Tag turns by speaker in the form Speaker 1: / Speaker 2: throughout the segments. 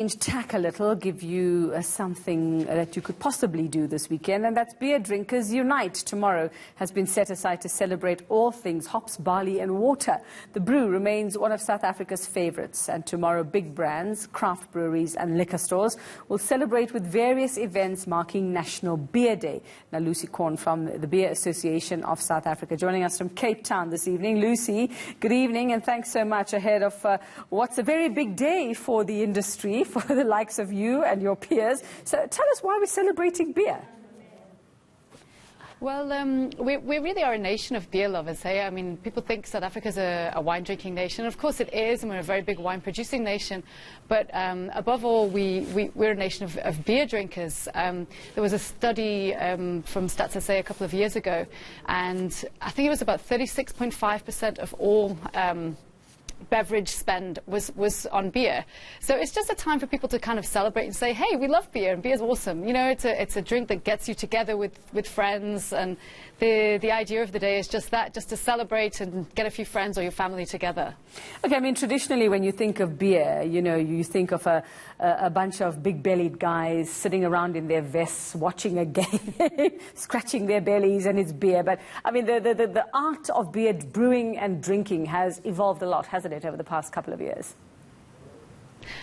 Speaker 1: Change tack a little, give you something that you could possibly do this weekend, and that's Beer Drinkers Unite. Tomorrow has been set aside to celebrate all things hops, barley and water. The brew remains one of South Africa's favourites, and tomorrow big brands, craft breweries and liquor stores will celebrate with various events marking National Beer Day. Now, Lucy Korn from the Beer Association of South Africa joining us from Cape Town this evening. Lucy, good evening, and thanks so much ahead of what's a very big day for the industry, for the likes of you and your peers. So tell us why we're celebrating beer.
Speaker 2: Well, we really are a nation of beer lovers, hey? I mean, people think South Africa's a wine-drinking nation. Of course it is, and we're a very big wine-producing nation. But above all, we're a nation of beer drinkers. There was a study from Stats SA a couple of years ago, and I think it was about 36.5% of all beverage spend was on beer. So it's just a time for people to kind of celebrate and say, hey, we love beer and beer's awesome. You know, it's a drink that gets you together with friends, and the idea of the day is just that, just to celebrate and get a few friends or your family together.
Speaker 1: Okay, I mean, traditionally when you think of beer, you know, you think of a bunch of big-bellied guys sitting around in their vests watching a game, scratching their bellies, and it's beer. But I mean, the art of beer brewing and drinking has evolved a lot, hasn't it, over the past couple of years?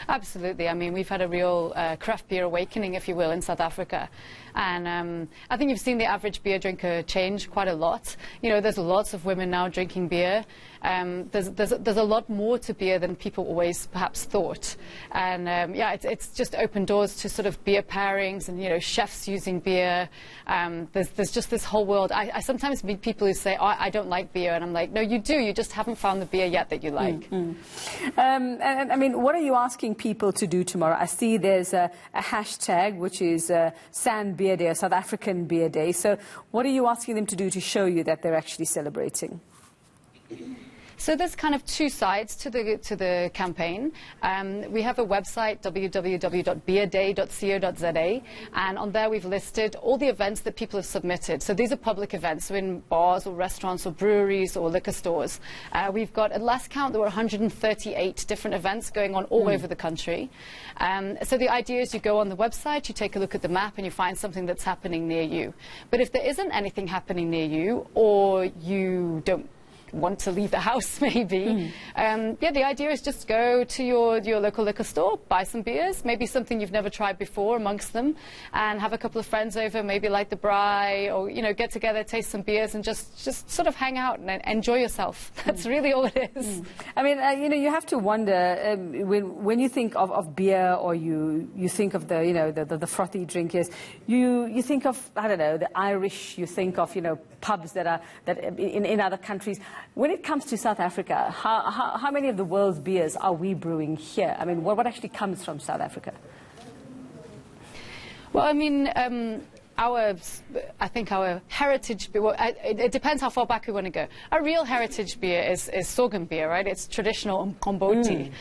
Speaker 2: Absolutely. I mean, we've had a real craft beer awakening, if you will, in South Africa. And I think you've seen the average beer drinker change quite a lot. You know, there's lots of women now drinking beer. There's a lot more to beer than people always perhaps thought. And yeah, it's just opened doors to sort of beer pairings and, you know, chefs using beer. There's just this whole world. I sometimes meet people who say, oh, I don't like beer. And I'm like, no, you do. You just haven't found the beer yet that you like.
Speaker 1: And I mean, what are you asking people to do tomorrow? I see there's a hashtag, which is San Beer Day, or South African Beer Day. So what are you asking them to do to show you that they're actually celebrating?
Speaker 2: So there's kind of two sides to the campaign. We have a website, www.beerday.co.za, and on there we've listed all the events that people have submitted. So these are public events, so in bars or restaurants or breweries or liquor stores. We've got, at last count, there were 138 different events going on all over the country. So the idea is you go on the website, you take a look at the map, and you find something that's happening near you. But if there isn't anything happening near you, or you don't want to leave the house, maybe. Yeah, the idea is just go to your local liquor store, buy some beers, maybe something you've never tried before amongst them, and have a couple of friends over, maybe light the braai, or, you know, get together, taste some beers, and just sort of hang out and enjoy yourself. That's really all it is.
Speaker 1: I mean, you know, you have to wonder, when you think of beer, or you think of the, you know, the frothy drinkers, you think of, I don't know, the Irish, you think of, you know, pubs that in other countries. When it comes to South Africa, how many of the world's beers are we brewing here? I mean, what actually comes from South Africa?
Speaker 2: Well, I mean, I think our heritage beer, well, it depends how far back we want to go. Our real heritage beer is sorghum beer, right? It's traditional umqombothi,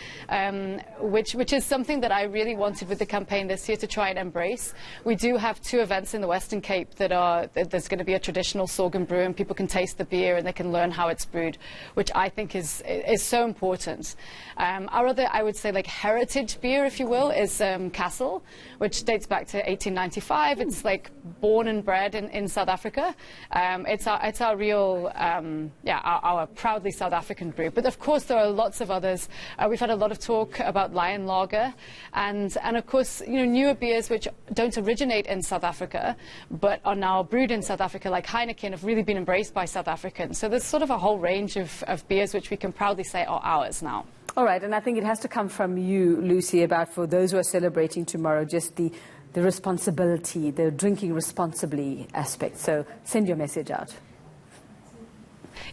Speaker 2: which is something that I really wanted with the campaign this year to try and embrace. We do have two events in the Western Cape there's going to be a traditional sorghum brew, and people can taste the beer and they can learn how it's brewed, which I think is so important. Our other, I would say, like heritage beer, if you will, is Castle, which dates back to 1895. It's like born and bred in South Africa. It's our real, our proudly South African brew. But of course there are lots of others. We've had a lot of talk about Lion Lager, and of course, you know, newer beers which don't originate in South Africa but are now brewed in South Africa, like Heineken, have really been embraced by South Africans. So there's sort of a whole range of beers which we can proudly say are ours now.
Speaker 1: All right, and I think it has to come from you, Lucy, about, for those who are celebrating tomorrow, just the responsibility, the drinking responsibly aspect. So send your message out.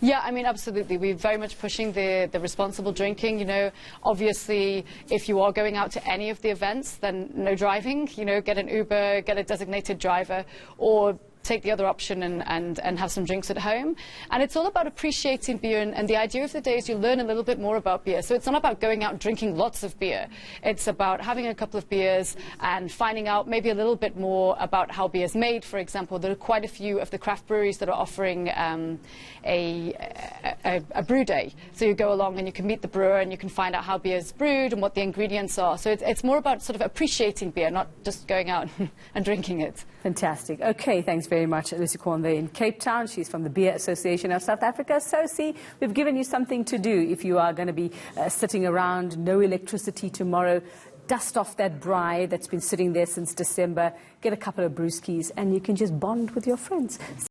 Speaker 2: Yeah, I mean, absolutely. We're very much pushing the responsible drinking. You know, obviously, if you are going out to any of the events, then no driving. You know, get an Uber, get a designated driver, or take the other option and have some drinks at home. And it's all about appreciating beer, and the idea of the day is you learn a little bit more about beer. So it's not about going out and drinking lots of beer. It's about having a couple of beers and finding out maybe a little bit more about how beer is made. For example, there are quite a few of the craft breweries that are offering a brew day. So you go along and you can meet the brewer and you can find out how beer is brewed and what the ingredients are. So it's more about sort of appreciating beer, not just going out and drinking it.
Speaker 1: Fantastic. Okay, thanks very much, Lucy Korn there in Cape Town. She's from the Beer Association of South Africa. So, see, we've given you something to do if you are going to be sitting around, no electricity tomorrow. Dust off that braai that's been sitting there since December, get a couple of brewskis, and you can just bond with your friends.